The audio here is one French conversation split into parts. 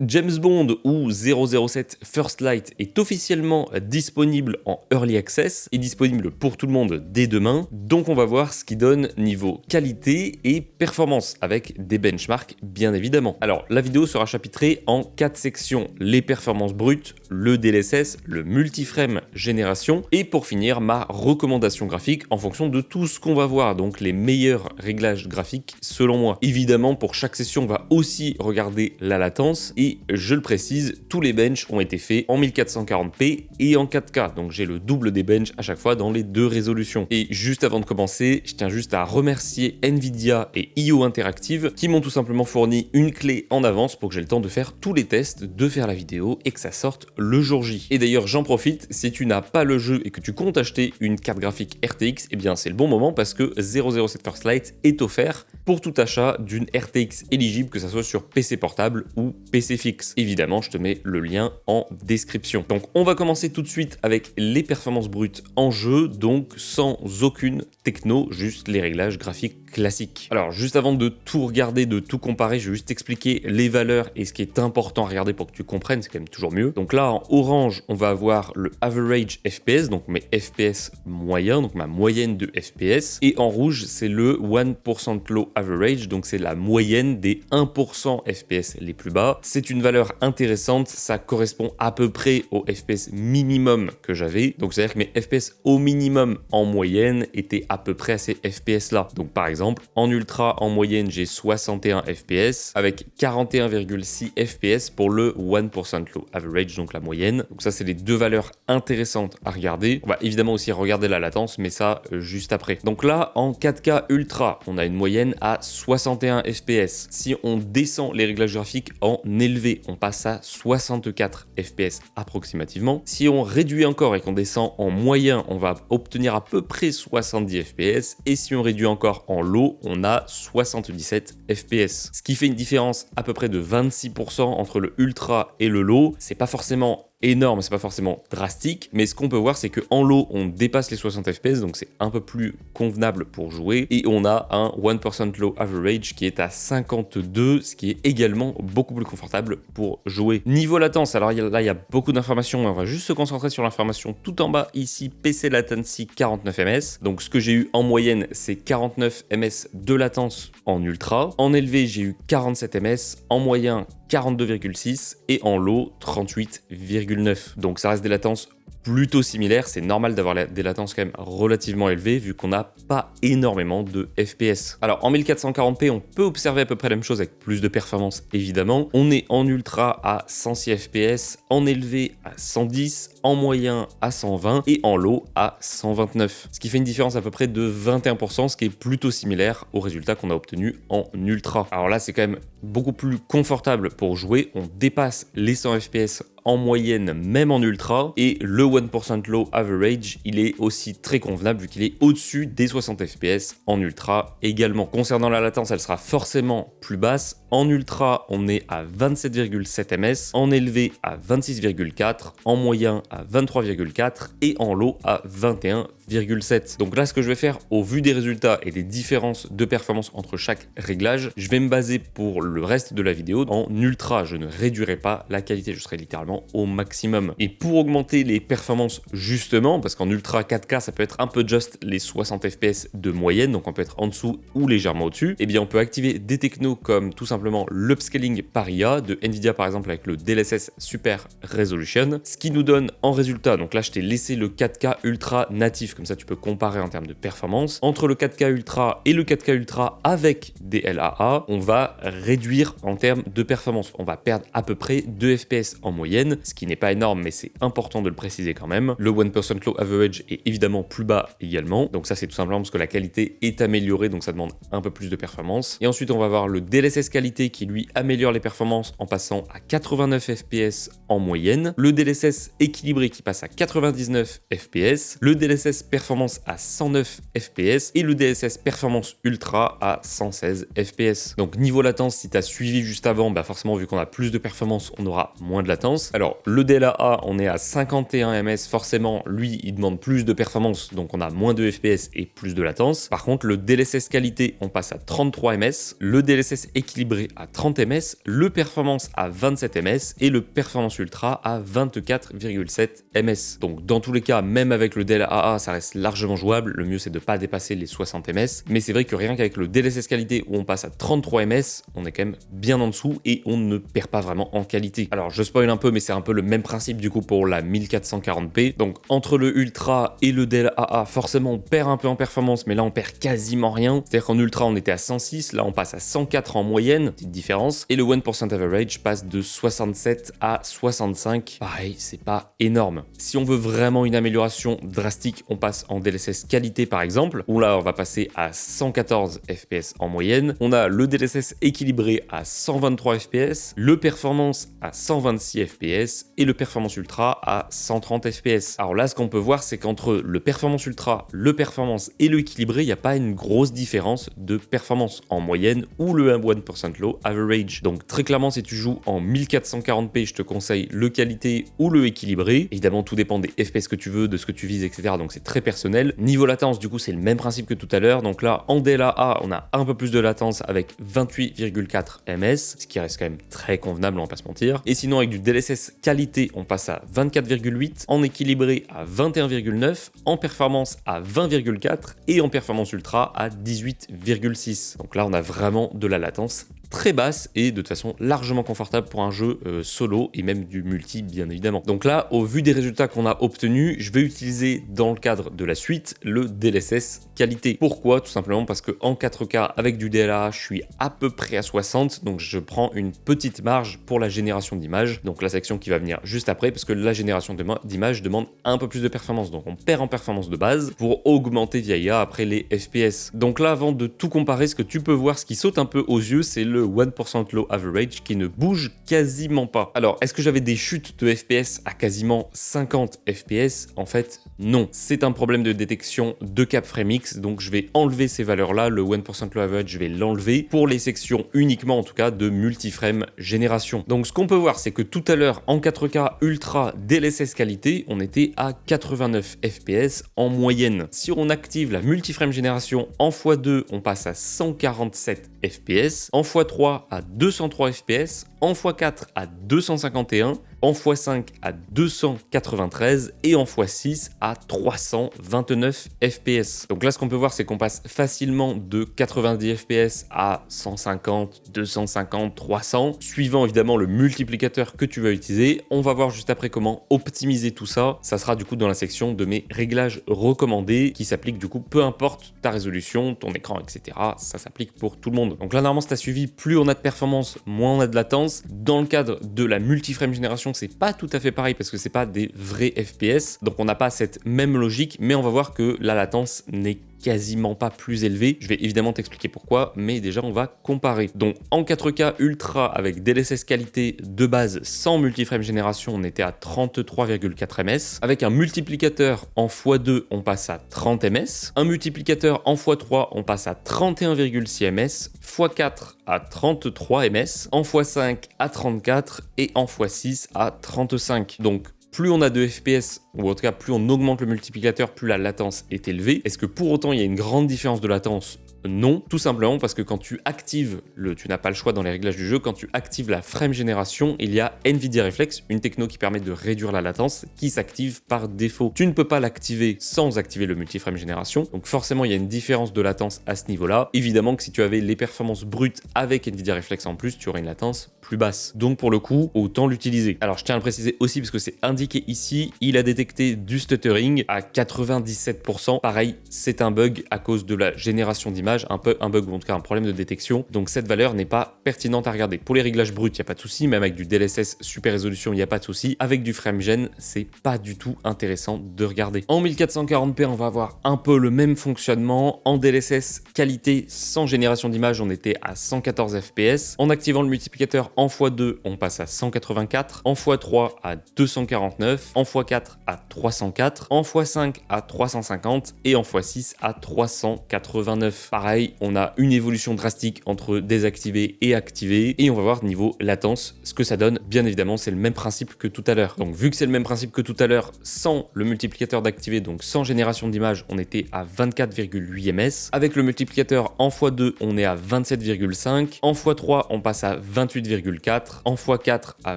James Bond ou 007 First Light est officiellement disponible en Early Access et disponible pour tout le monde dès demain, donc on va voir ce qui donne niveau qualité et performance avec des benchmarks bien évidemment. Alors la vidéo sera chapitrée en 4 sections, les performances brutes, le DLSS, le multiframe génération et pour finir ma recommandation graphique en fonction de tout ce qu'on va voir, donc les meilleurs réglages graphiques selon moi. Évidemment pour chaque session on va aussi regarder la latence et je le précise, tous les benches ont été faits en 1440p et en 4K, donc j'ai le double des benches à chaque fois dans les deux résolutions. Et juste avant de commencer, je tiens juste à remercier Nvidia et IO Interactive qui m'ont tout simplement fourni une clé en avance pour que j'ai le temps de faire tous les tests, de faire la vidéo et que ça sorte le jour J. Et d'ailleurs j'en profite, si tu n'as pas le jeu et que tu comptes acheter une carte graphique RTX, eh bien c'est le bon moment parce que 007 First Light est offert pour tout achat d'une RTX éligible, que ce soit sur PC portable ou PC fixe. Évidemment, je te mets le lien en description. Donc on va commencer tout de suite avec les performances brutes en jeu, donc sans aucune techno, juste les réglages graphiques classiques. Alors juste avant de tout regarder, de tout comparer, je vais juste expliquer les valeurs et ce qui est important à regarder pour que tu comprennes, c'est quand même toujours mieux. Donc là en orange, on va avoir le average FPS, donc mes FPS moyens, donc ma moyenne de FPS, et en rouge, c'est le 1% low average, donc c'est la moyenne des 1% FPS les plus bas. C'est une valeur intéressante, ça correspond à peu près au FPS minimum que j'avais, donc c'est à dire que mes FPS au minimum en moyenne étaient à peu près à ces FPS là. Donc par exemple en ultra en moyenne j'ai 61 FPS avec 41,6 FPS pour le 1% low average, donc la moyenne. Donc ça c'est les deux valeurs intéressantes à regarder. On va évidemment aussi regarder la latence, mais ça juste après. Donc là en 4K ultra on a une moyenne à 61 FPS. Si on descend les réglages graphiques en élevé, on passe à 64 FPS approximativement. Si on réduit encore et qu'on descend en moyen, on va obtenir à peu près 70 FPS. Et si on réduit encore en low, on a 77 FPS. Ce qui fait une différence à peu près de 26% entre le ultra et le low. C'est pas forcément énorme, c'est pas forcément drastique, mais ce qu'on peut voir c'est que en low on dépasse les 60 fps, donc c'est un peu plus convenable pour jouer, et on a un 1% low average qui est à 52, ce qui est également beaucoup plus confortable pour jouer. Niveau latence, alors là il y a beaucoup d'informations, on va juste se concentrer sur l'information tout en bas ici, PC latency 49 ms, donc ce que j'ai eu en moyenne c'est 49 ms de latence en ultra, en élevé j'ai eu 47 ms, en moyen 42,6 et en low 38,9. Donc ça reste des latences plutôt similaires, c'est normal d'avoir des latences quand même relativement élevées vu qu'on n'a pas énormément de FPS. Alors en 1440p on peut observer à peu près la même chose avec plus de performance évidemment. On est en ultra à 106 FPS, en élevé à 110, en moyen à 120 et en low à 129. Ce qui fait une différence à peu près de 21%, ce qui est plutôt similaire au résultat qu'on a obtenu en ultra. Alors là c'est quand même beaucoup plus confortable pour jouer, on dépasse les 100 FPS en moyenne même en ultra, et le 1% low average il est aussi très convenable vu qu'il est au-dessus des 60 fps en ultra également. Concernant la latence, elle sera forcément plus basse. En ultra on est à 27,7 ms, en élevé à 26,4, en moyen à 23,4 et en low à 21,7. Donc là ce que je vais faire au vu des résultats et des différences de performance entre chaque réglage, je vais me baser pour le reste de la vidéo en ultra. Je ne réduirai pas la qualité, je serai littéralement au maximum. Et pour augmenter les performances justement, parce qu'en ultra 4K ça peut être un peu juste les 60 fps de moyenne, donc on peut être en dessous ou légèrement au-dessus, et bien on peut activer des technos comme tout simplement l'upscaling par IA de Nvidia par exemple avec le DLSS Super Resolution, ce qui nous donne en résultat, donc là je t'ai laissé le 4K ultra natif, comme ça tu peux comparer en termes de performance. Entre le 4K ultra et le 4K ultra avec des LAA, on va réduire en termes de performance. On va perdre à peu près 2 fps en moyenne, ce qui n'est pas énorme mais c'est important de le préciser quand même. Le 1% low average est évidemment plus bas également, donc ça c'est tout simplement parce que la qualité est améliorée, donc ça demande un peu plus de performance. Et ensuite on va avoir le DLSS qualité qui lui améliore les performances en passant à 89 fps en moyenne, le DLSS équilibré qui passe à 99 fps, le DLSS performance à 109 fps et le DLSS performance ultra à 116 fps. Donc niveau latence, si tu as suivi juste avant, bah forcément vu qu'on a plus de performance on aura moins de latence. latence. Alors, le DLAA, on est à 51 ms, forcément, lui, il demande plus de performance, donc on a moins de FPS et plus de latence. Par contre, le DLSS qualité, on passe à 33 ms, le DLSS équilibré à 30 ms, le performance à 27 ms et le performance ultra à 24,7 ms. Donc, dans tous les cas, même avec le DLAA, ça reste largement jouable. Le mieux, c'est de ne pas dépasser les 60 ms. Mais c'est vrai que rien qu'avec le DLSS qualité où on passe à 33 ms, on est quand même bien en dessous et on ne perd pas vraiment en qualité. Alors, je spoil un peu, mais c'est un peu le même principe du coup pour la 1440p. Donc, entre le ultra et le DLAA, forcément, on perd un peu en performance, mais là, on perd quasiment rien. C'est-à-dire qu'en ultra, on était à 106, là, on passe à 104 en moyenne, petite différence. Et le 1% average passe de 67 à 65. Pareil, c'est pas énorme. Si on veut vraiment une amélioration drastique, on passe en DLSS qualité par exemple, où là on va passer à 114 fps en moyenne. On a le DLSS équilibré à 123 fps, le performance à 126 fps et le performance ultra à 130 fps. Alors là, ce qu'on peut voir, c'est qu'entre le performance ultra, le performance et le équilibré, il n'y a pas une grosse différence de performance en moyenne ou le 1% low average. Donc très clairement, si tu joues en 1440p, je te conseille le qualité ou le équilibré. Évidemment, tout dépend des FPS que tu veux, de ce que tu vises, etc. Donc c'est très personnel. Niveau latence, du coup, c'est le même principe que tout à l'heure. Donc là, en DLAA, on a un peu plus de latence avec 28,4 ms, ce qui reste quand même très convenable, on va pas se mentir. Et sinon, avec du DLSS qualité, on passe à 24,8, en équilibré à 21,9, en performance à 20,4 et en performance ultra à 18,6. Donc là, on a vraiment de la latence très basse et de toute façon largement confortable pour un jeu solo et même du multi bien évidemment. Donc là, au vu des résultats qu'on a obtenus, je vais utiliser dans le cadre de la suite le DLSS qualité. Pourquoi? Tout simplement parce que en 4K avec du DLA, je suis à peu près à 60, donc je prends une petite marge pour la génération d'images, donc la section qui va venir juste après, parce que la génération d'images demande un peu plus de performance, donc on perd en performance de base pour augmenter via IA après les FPS. Donc là, avant de tout comparer, ce que tu peux voir, ce qui saute un peu aux yeux, c'est le 1% low average qui ne bouge quasiment pas. Alors, est-ce que j'avais des chutes de FPS à quasiment 50 FPS? En fait, non. C'est un problème de détection de cap FrameX, donc je vais enlever ces valeurs-là. Le 1% low average, je vais l'enlever pour les sections uniquement, en tout cas, de multiframe génération. Donc, ce qu'on peut voir, c'est que tout à l'heure, en 4K ultra DLSS qualité, on était à 89 FPS en moyenne. Si on active la multiframe génération en x2, on passe à 147 FPS, en x3 à 203 FPS, en x4 à 251, en x5 à 293 et en x6 à 329 FPS. Donc là, ce qu'on peut voir, c'est qu'on passe facilement de 90 FPS à 150, 250, 300, suivant évidemment le multiplicateur que tu vas utiliser. On va voir juste après comment optimiser tout ça. Ça sera du coup dans la section de mes réglages recommandés qui s'appliquent du coup peu importe ta résolution, ton écran, etc. Ça s'applique pour tout le monde. Donc là, normalement, si tu as suivi, plus on a de performance, moins on a de latence. Dans le cadre de la multiframe génération, c'est pas tout à fait pareil parce que c'est pas des vrais FPS, donc on n'a pas cette même logique, mais on va voir que la latence n'est quasiment pas plus élevée. Je vais évidemment t'expliquer pourquoi, mais déjà on va comparer. Donc en 4K ultra avec DLSS qualité de base sans multiframe génération, on était à 33,4 ms. Avec un multiplicateur en x2, on passe à 30 ms. Un multiplicateur en x3, on passe à 31,6 ms. x4 à 33 ms. En x5 à 34 et en x6 à 35. Donc plus on a de FPS, ou en tout cas plus on augmente le multiplicateur, plus la latence est élevée. Est-ce que pour autant il y a une grande différence de latence? Non, tout simplement parce que quand tu actives tu n'as pas le choix dans les réglages du jeu, quand tu actives la frame génération, il y a NVIDIA Reflex, une techno qui permet de réduire la latence, qui s'active par défaut. Tu ne peux pas l'activer sans activer le multiframe génération, donc forcément il y a une différence de latence à ce niveau-là. Évidemment que si tu avais les performances brutes avec NVIDIA Reflex en plus, tu aurais une latence plus basse. Donc pour le coup, autant l'utiliser. Alors je tiens à le préciser aussi parce que c'est indiqué ici, il a détecté du stuttering à 97%. Pareil, c'est un bug à cause de la génération d'images, un bug ou en tout cas un problème de détection. Donc cette valeur n'est pas pertinente à regarder. Pour les réglages bruts, il n'y a pas de souci, même avec du DLSS super résolution, il n'y a pas de souci. Avec du FrameGen, c'est pas du tout intéressant de regarder. En 1440p, on va avoir un peu le même fonctionnement. En DLSS qualité sans génération d'images, on était à 114 fps. En activant le multiplicateur en x2, on passe à 184, en x3 à 249, en x4 à 304, en x5 à 350 et en x6 à 389. pareil, on a une évolution drastique entre désactiver et activer, et on va voir niveau latence ce que ça donne. Bien évidemment, c'est le même principe que tout à l'heure. Donc vu que c'est le même principe que tout à l'heure, sans le multiplicateur d'activer, donc sans génération d'image, on était à 24,8 ms. Avec le multiplicateur en x2, on est à 27,5. En x3, on passe à 28,4. En x4 à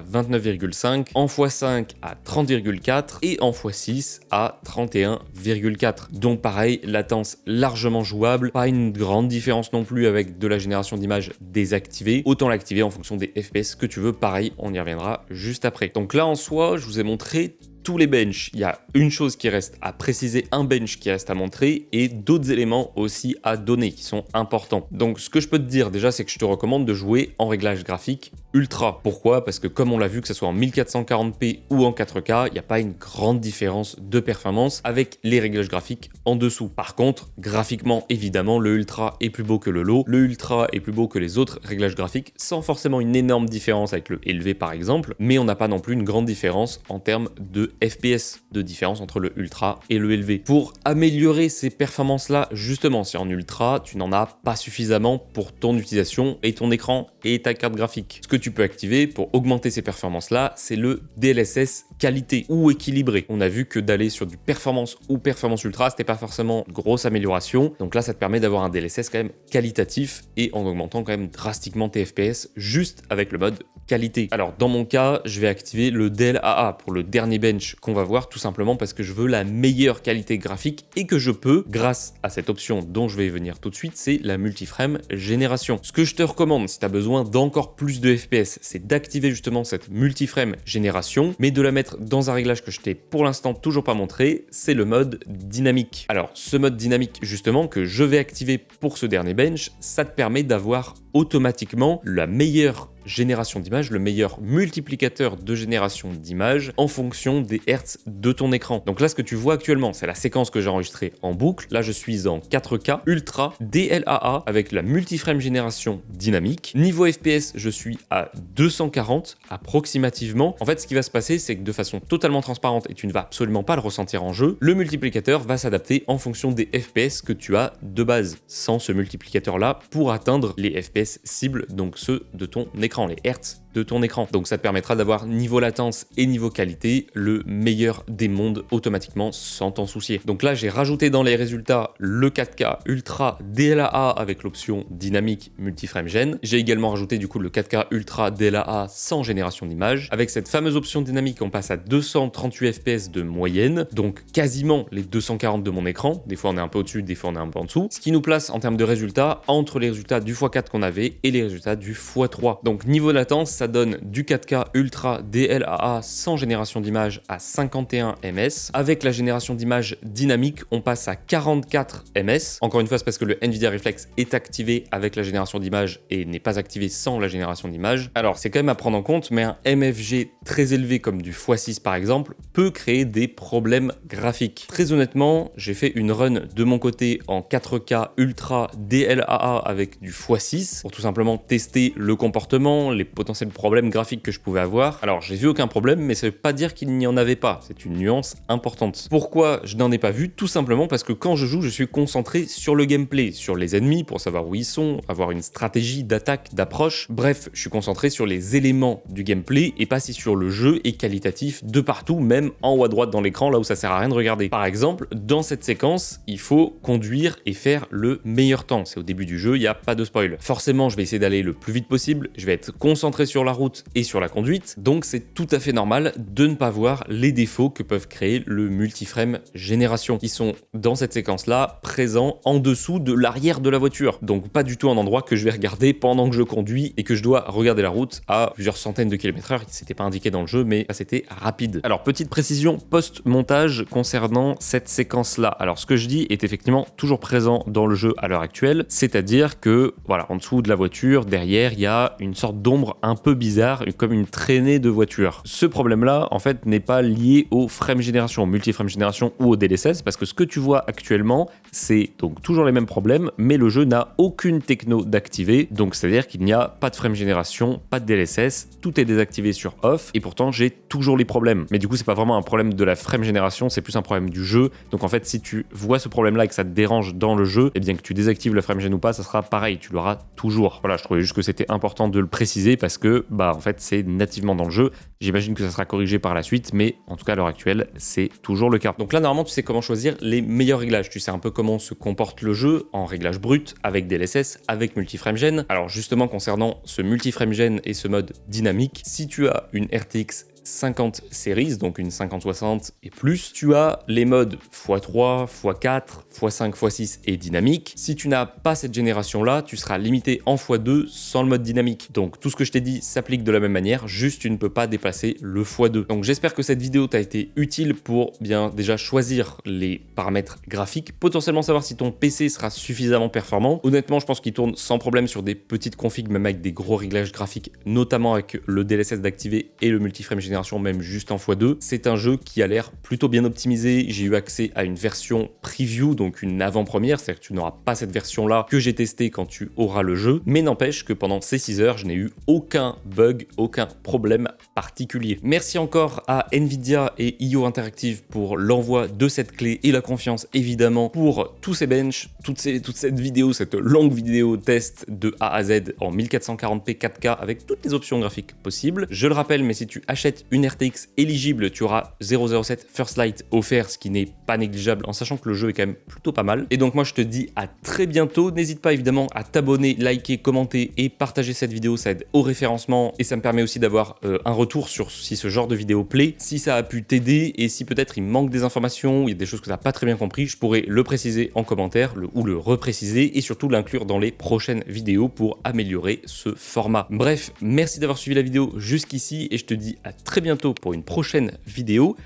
29,5. En x5 à 30,4. Et en x6 à 31,4. Donc pareil, latence largement jouable. Pas une grande différence non plus avec de la génération d'images désactivée. Autant l'activer en fonction des FPS que tu veux. Pareil, on y reviendra juste après. Donc là en soi, je vous ai montré tous les benches. Il y a une chose qui reste à préciser, un bench qui reste à montrer et d'autres éléments aussi à donner qui sont importants. Donc ce que je peux te dire déjà, c'est que je te recommande de jouer en réglage graphique ultra. Pourquoi? Parce que comme on l'a vu, que ce soit en 1440p ou en 4K, il n'y a pas une grande différence de performance avec les réglages graphiques en dessous. Par contre, graphiquement, évidemment, le ultra est plus beau que le low, le ultra est plus beau que les autres réglages graphiques, sans forcément une énorme différence avec le élevé par exemple, mais on n'a pas non plus une grande différence en termes de FPS, de différence entre le ultra et le élevé. Pour améliorer ces performances-là, justement, si en ultra, tu n'en as pas suffisamment pour ton utilisation et ton écran et ta carte graphique. Ce que tu peux activer pour augmenter ces performances-là, c'est le DLSS qualité ou équilibré. On a vu que d'aller sur du performance ou performance ultra, c'était pas forcément une grosse amélioration. Donc là, ça te permet d'avoir un DLSS quand même qualitatif et en augmentant quand même drastiquement tes FPS juste avec le mode qualité. Alors dans mon cas, je vais activer le DLAA pour le dernier bench qu'on va voir, tout simplement parce que je veux la meilleure qualité graphique et que je peux, grâce à cette option dont je vais venir tout de suite, c'est la multiframe génération. Ce que je te recommande si tu as besoin d'encore plus de FPS, c'est d'activer justement cette multiframe génération, mais de la mettre dans un réglage que je t'ai pour l'instant toujours pas montré, c'est le mode dynamique. Alors ce mode dynamique justement que je vais activer pour ce dernier bench, ça te permet d'avoir automatiquement la meilleure génération d'images, le meilleur multiplicateur de génération d'images en fonction des hertz de ton écran. Donc là, ce que tu vois actuellement, c'est la séquence que j'ai enregistrée en boucle. Là, je suis en 4K Ultra DLAA avec la multiframe génération dynamique. Niveau FPS, je suis à 240 approximativement. En fait, ce qui va se passer, c'est que de façon totalement transparente, et tu ne vas absolument pas le ressentir en jeu, le multiplicateur va s'adapter en fonction des FPS que tu as de base, sans ce multiplicateur-là, pour atteindre les FPS cibles, donc ceux de ton écran, les hertz de ton écran. Donc ça te permettra d'avoir niveau latence et niveau qualité le meilleur des mondes automatiquement sans t'en soucier. Donc là j'ai rajouté dans les résultats le 4K Ultra DLAA avec l'option dynamique multiframe gen. J'ai également rajouté du coup le 4K Ultra DLAA sans génération d'image. Avec cette fameuse option dynamique, on passe à 238 FPS de moyenne, donc quasiment les 240 de mon écran. Des fois on est un peu au-dessus, des fois on est un peu en dessous. Ce qui nous place en termes de résultats entre les résultats du x4 qu'on avait et les résultats du x3. Donc niveau latence, ça donne du 4K Ultra DLAA sans génération d'image à 51 ms. Avec la génération d'image dynamique, on passe à 44 ms. Encore une fois, c'est parce que le NVIDIA Reflex est activé avec la génération d'image et n'est pas activé sans la génération d'image. Alors, c'est quand même à prendre en compte, mais un MFG très élevé comme du x6 par exemple peut créer des problèmes graphiques. Très honnêtement, j'ai fait une run de mon côté en 4K Ultra DLAA avec du x6 pour tout simplement tester le comportement, les potentiels problèmes graphiques que je pouvais avoir. Alors j'ai vu aucun problème, mais ça veut pas dire qu'il n'y en avait pas, c'est une nuance importante. Pourquoi je n'en ai pas vu? Tout simplement parce que quand je joue, je suis concentré sur le gameplay, sur les ennemis pour savoir où ils sont, avoir une stratégie d'attaque, d'approche, bref, je suis concentré sur les éléments du gameplay et pas si sur le jeu est qualitatif de partout, même en haut à droite dans l'écran, là où ça sert à rien de regarder. Par exemple, dans cette séquence, il faut conduire et faire le meilleur temps. C'est au début du jeu, il n'y a pas de spoil. Forcément, je vais essayer d'aller le plus vite possible, je vais être concentré sur la route et sur la conduite, donc c'est tout à fait normal de ne pas voir les défauts que peuvent créer le multiframe génération, qui sont dans cette séquence-là présents en dessous de l'arrière de la voiture. Donc pas du tout un endroit que je vais regarder pendant que je conduis et que je dois regarder la route à plusieurs centaines de kilomètres heure. C'était pas indiqué dans le jeu, mais c'était rapide. Alors petite précision post-montage concernant cette séquence-là. Alors ce que je dis est effectivement toujours présent dans le jeu à l'heure actuelle, c'est-à-dire que voilà, en dessous de la voiture, derrière, il y a une sorte d'ombre un peu peu bizarre, comme une traînée de voiture. Ce problème-là, en fait, n'est pas lié au frame génération, multi-frame génération ou au DLSS, parce que ce que tu vois actuellement, c'est donc toujours les mêmes problèmes, mais le jeu n'a aucune techno d'activer, donc c'est-à-dire qu'il n'y a pas de frame génération, pas de DLSS, tout est désactivé sur off, et pourtant j'ai toujours les problèmes. Mais du coup, c'est pas vraiment un problème de la frame génération, c'est plus un problème du jeu. Donc en fait, si tu vois ce problème-là et que ça te dérange dans le jeu, et bien que tu désactives le frame gen ou pas, ça sera pareil, tu l'auras toujours. Voilà, je trouvais juste que c'était important de le préciser parce que, en fait, c'est nativement dans le jeu. J'imagine que ça sera corrigé par la suite, mais en tout cas, à l'heure actuelle, c'est toujours le cas. Donc là, normalement, tu sais comment choisir les meilleurs réglages. Tu sais un peu comment se comporte le jeu en réglage brut, avec DLSS, avec multi-frame gen. Alors justement, concernant ce multi-frame gen et ce mode dynamique, si tu as une RTX 50 series, donc une 5060 et plus, tu as les modes x3, x4, x5, x6 et dynamique. Si tu n'as pas cette génération-là, tu seras limité en x2 sans le mode dynamique. Donc tout ce que je t'ai dit s'applique de la même manière, juste tu ne peux pas dépasser le x2. Donc j'espère que cette vidéo t'a été utile pour bien déjà choisir les paramètres graphiques, potentiellement savoir si ton PC sera suffisamment performant. Honnêtement, je pense qu'il tourne sans problème sur des petites configs, même avec des gros réglages graphiques, notamment avec le DLSS d'activer et le multi-frame génération, même juste en x2. C'est un jeu qui a l'air plutôt bien optimisé. J'ai eu accès à une version preview, donc une avant-première, c'est-à-dire que tu n'auras pas cette version-là que j'ai testée quand tu auras le jeu. Mais n'empêche que pendant ces 6 heures, je n'ai eu aucun bug, aucun problème particulier. Merci encore à Nvidia et IO Interactive pour l'envoi de cette clé et la confiance évidemment pour tous ces benches, toute cette vidéo, cette longue vidéo test de A à Z en 1440p 4K avec toutes les options graphiques possibles. Je le rappelle, mais si tu achètes une RTX éligible, tu auras 007 First Light offert, ce qui n'est pas négligeable en sachant que le jeu est quand même plutôt pas mal. Et donc moi je te dis à très bientôt. N'hésite pas évidemment à t'abonner, liker, commenter et partager cette vidéo, ça aide au référencement et ça me permet aussi d'avoir un retour sur si ce genre de vidéo plaît, si ça a pu t'aider et si peut-être il manque des informations ou il y a des choses que tu n'as pas très bien compris, je pourrais le préciser en commentaire ou le repréciser et surtout l'inclure dans les prochaines vidéos pour améliorer ce format. Bref, merci d'avoir suivi la vidéo jusqu'ici et je te dis à très bientôt pour une prochaine vidéo.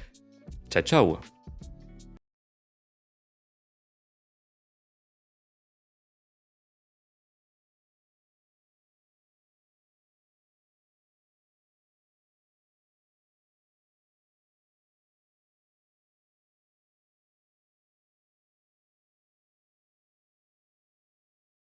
Ciao ciao.